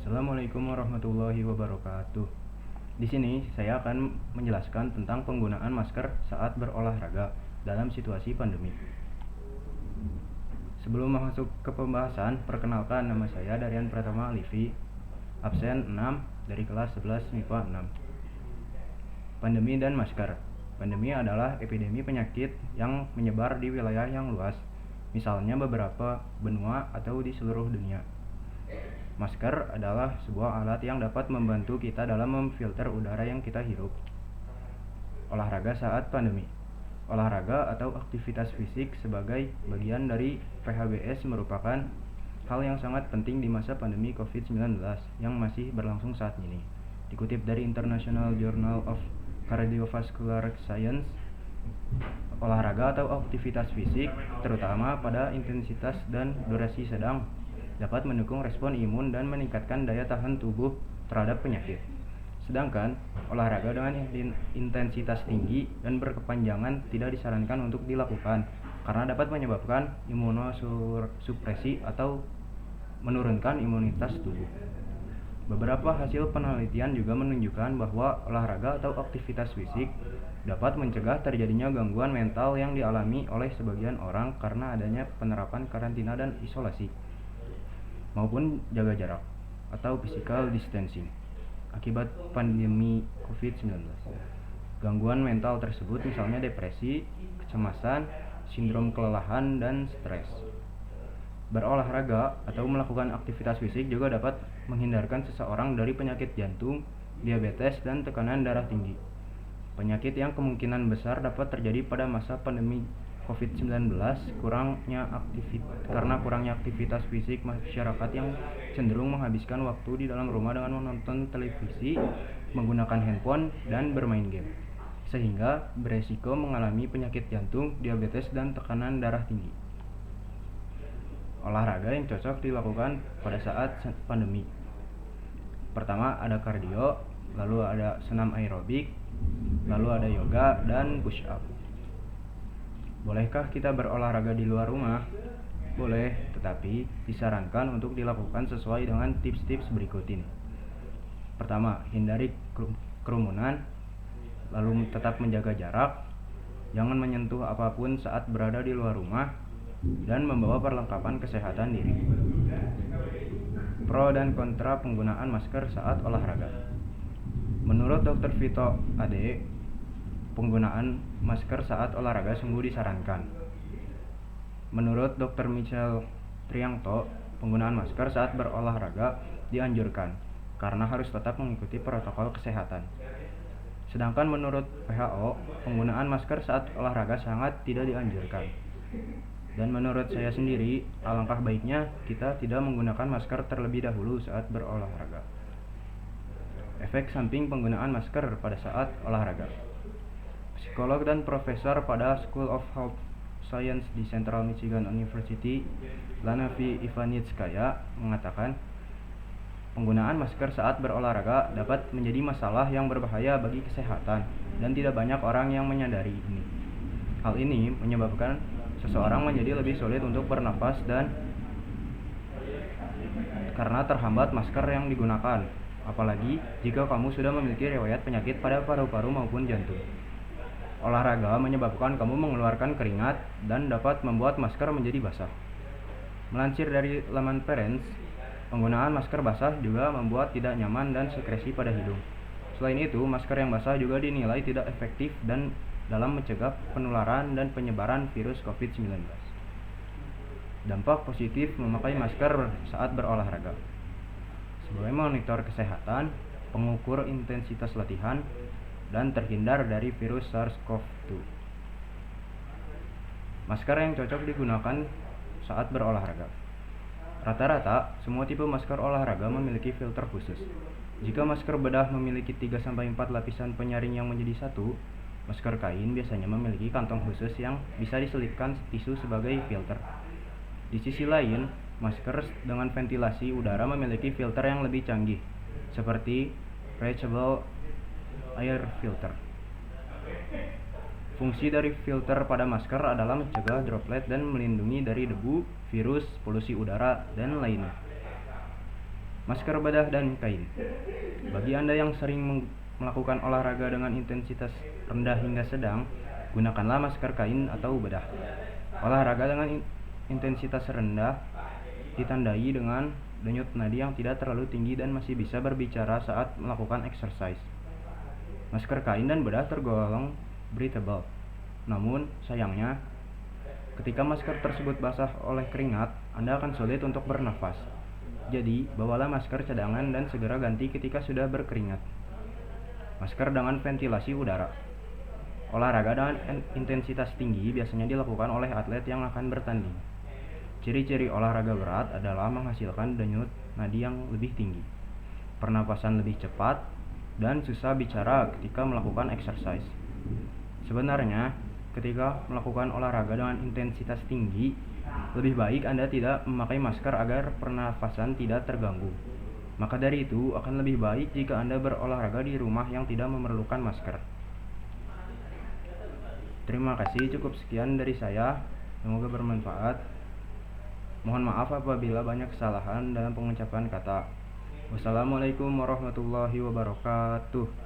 Assalamualaikum warahmatullahi wabarakatuh. Di sini saya akan menjelaskan tentang penggunaan masker saat berolahraga dalam situasi pandemi. Sebelum masuk ke pembahasan, perkenalkan nama saya Darian Pratama Alifi, absen 6 dari kelas 11 MIPA 6. Pandemi dan masker. Pandemi adalah epidemi penyakit yang menyebar di wilayah yang luas, misalnya beberapa benua atau di seluruh dunia. Masker adalah sebuah alat yang dapat membantu kita dalam memfilter udara yang kita hirup. Olahraga saat pandemi. Olahraga atau aktivitas fisik sebagai bagian dari PHBS merupakan hal yang sangat penting di masa pandemi COVID-19 yang masih berlangsung saat ini. Dikutip dari International Journal of Cardiovascular Science, olahraga atau aktivitas fisik, terutama pada intensitas dan durasi sedang, dapat mendukung respon imun dan meningkatkan daya tahan tubuh terhadap penyakit. Sedangkan olahraga dengan intensitas tinggi dan berkepanjangan tidak disarankan untuk dilakukan karena dapat menyebabkan imunosupresi atau menurunkan imunitas tubuh. Beberapa hasil penelitian juga menunjukkan bahwa olahraga atau aktivitas fisik dapat mencegah terjadinya gangguan mental yang dialami oleh sebagian orang karena adanya penerapan karantina dan isolasi, maupun jaga jarak atau physical distancing akibat pandemi COVID-19. Gangguan mental tersebut misalnya depresi, kecemasan, sindrom kelelahan, dan stres. Berolahraga atau melakukan aktivitas fisik juga dapat menghindarkan seseorang dari penyakit jantung, diabetes, dan tekanan darah tinggi. Penyakit yang kemungkinan besar dapat terjadi pada masa pandemi COVID-19 karena kurangnya aktivitas fisik masyarakat yang cenderung menghabiskan waktu di dalam rumah dengan menonton televisi, menggunakan handphone, dan bermain game, sehingga beresiko mengalami penyakit jantung, diabetes, dan tekanan darah tinggi. Olahraga yang cocok dilakukan pada saat pandemi. Pertama ada kardio, lalu ada senam aerobik, lalu ada yoga dan push up. Bolehkah kita berolahraga di luar rumah? Boleh, tetapi disarankan untuk dilakukan sesuai dengan tips-tips berikut ini. Pertama, hindari kerumunan, lalu tetap menjaga jarak, jangan menyentuh apapun saat berada di luar rumah, dan membawa perlengkapan kesehatan diri. Pro dan kontra penggunaan masker saat olahraga. Menurut Dr. Vito Ade, penggunaan masker saat olahraga sungguh disarankan. Menurut Dr. Michel Triangto, penggunaan masker saat berolahraga dianjurkan karena harus tetap mengikuti protokol kesehatan. Sedangkan menurut WHO, penggunaan masker saat olahraga sangat tidak dianjurkan. Dan menurut saya sendiri, alangkah baiknya kita tidak menggunakan masker terlebih dahulu saat berolahraga. Efek samping penggunaan masker pada saat olahraga. Psikolog dan profesor pada School of Health Science di Central Michigan University, Lana V. Ivanitskaya, mengatakan penggunaan masker saat berolahraga dapat menjadi masalah yang berbahaya bagi kesehatan dan tidak banyak orang yang menyadari ini. Hal ini menyebabkan seseorang menjadi lebih sulit untuk bernapas dan karena terhambat masker yang digunakan, apalagi jika kamu sudah memiliki riwayat penyakit pada paru-paru maupun jantung. Olahraga menyebabkan kamu mengeluarkan keringat dan dapat membuat masker menjadi basah. Melansir dari laman Parents, penggunaan masker basah juga membuat tidak nyaman dan sekresi pada hidung. Selain itu, masker yang basah juga dinilai tidak efektif dan dalam mencegah penularan dan penyebaran virus COVID-19. Dampak positif memakai masker saat berolahraga. Sebagai monitor kesehatan, pengukur intensitas latihan, dan terhindar dari virus SARS-CoV-2. Masker yang cocok digunakan saat berolahraga. Rata-rata, semua tipe masker olahraga memiliki filter khusus. Jika masker bedah memiliki 3-4 lapisan penyaring yang menjadi satu, masker kain biasanya memiliki kantong khusus yang bisa diselipkan tisu sebagai filter. Di sisi lain, masker dengan ventilasi udara memiliki filter yang lebih canggih, seperti breathable air filter. Fungsi dari filter pada masker adalah mencegah droplet dan melindungi dari debu, virus, polusi udara, dan lainnya. Masker bedah dan kain. Bagi Anda yang sering melakukan olahraga dengan intensitas rendah hingga sedang, gunakanlah masker kain atau bedah. Olahraga dengan intensitas rendah ditandai dengan denyut nadi yang tidak terlalu tinggi dan masih bisa berbicara saat melakukan exercise. Masker kain dan bedah tergolong breathable. Namun, sayangnya, ketika masker tersebut basah oleh keringat, Anda akan sulit untuk bernafas. Jadi, bawalah masker cadangan dan segera ganti ketika sudah berkeringat. Masker dengan ventilasi udara. Olahraga dengan intensitas tinggi biasanya dilakukan oleh atlet yang akan bertanding. Ciri-ciri olahraga berat adalah menghasilkan denyut nadi yang lebih tinggi, pernapasan lebih cepat, dan susah bicara ketika melakukan exercise. Sebenarnya, ketika melakukan olahraga dengan intensitas tinggi, lebih baik Anda tidak memakai masker agar pernafasan tidak terganggu. Maka dari itu, akan lebih baik jika Anda berolahraga di rumah yang tidak memerlukan masker. Terima kasih, cukup sekian dari saya. Semoga bermanfaat. Mohon maaf apabila banyak kesalahan dalam pengucapan kata. Wassalamualaikum warahmatullahi wabarakatuh.